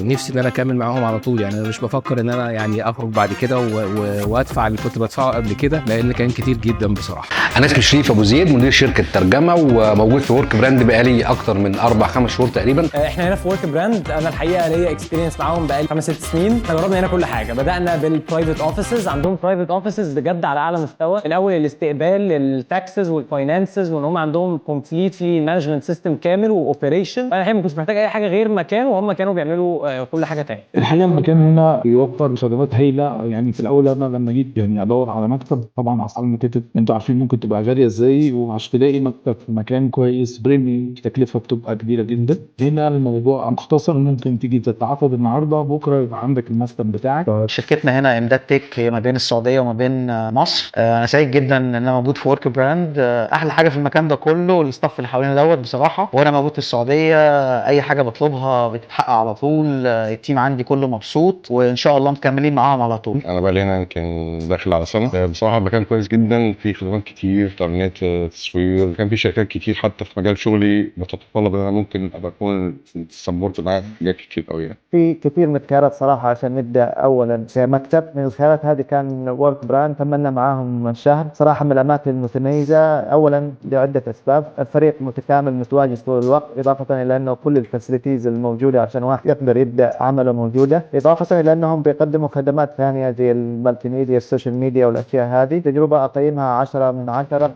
نفسي ان انا اكمل معاهم على طول. يعني انا مش بفكر ان انا يعني اخرج بعد كده وادفع اللي كنت بدفعه قبل كده، لان كان كتير جدا بصراحه. انا اسمي شريف ابو زيد، مدير شركه ترجمه، وموجود في ورك براند بقالي اكتر من 4-5 شهور تقريبا. احنا هنا في ورك براند، انا الحقيقه ليا اكسبيرينس معاهم بقالي 5-6 سنين. احنا جربنا هنا كل حاجه، بدانا بالبرايفت اوفيسز. عندهم برايفت اوفيسز بجد على اعلى مستوى، من اول الاستقبال للتاكسز والفاينانسز، وان هم عندهم كومبليتلي مانجمنت سيستم كامل واوبريشن. انا الحقيقه ما كنتش محتاج اي حاجه غير مكان، وهم كانوا بيعملوا كل حاجه تاني. الحقيقه المكان هنا بيوفر خدمات هايله. يعني في الاول انا لما جيت يعني ادور على مكتب، طبعا اسعار المكاتب انتوا عارفين ممكن تبقى غاليه ازاي، وعشان تلاقي مكتب في مكان كويس بريميوم تكلفه بتبقى كبيره جدا. هنا الموضوع مختصر، ممكن تيجي تتعاقد النهارده بكره يبقى عندك المكتب بتاعك. شركتنا هنا امداد تك، هي ما بين السعوديه وما بين مصر. انا سعيد جدا ان انا موجود في ورك براند. احلى حاجه في المكان ده كله الاستاف اللي حوالينا دوت بصراحه. وانا موجود في السعوديه اي حاجه بطلبها بتتحقق على طول. التيم عندي كله مبسوط، وان شاء الله مكملين معاهم على طول. انا بقى هنا يمكن داخل على سنه. بصراحه المكان كويس جدا، فيه خدمات كتير، انترنت، تصوير. كان في شركات كتير حتى في مجال شغلي بتتطلب ان انا ممكن ابقى اكون سبورت معاها حاجات كتير قوي يعني. في كثير من الخيارات صراحة عشان نبدأ. أولا كمكتب، من الخيارات هذه كان ورك براند، تمنا معاهم شهر. صراحة من الأماكن المتميزة، أولا لعدة أسباب: الفريق متكامل متواجد طول الوقت، إضافة إلى أنه كل الفاسيلتيز الموجودة عشان واحد يقدر يبدأ عمله موجودة، إضافة إلى أنهم بيقدموا خدمات ثانية زي المالتي ميديا، السوشيال ميديا والأشياء هذه. تجربة أقيمها 10 من 10.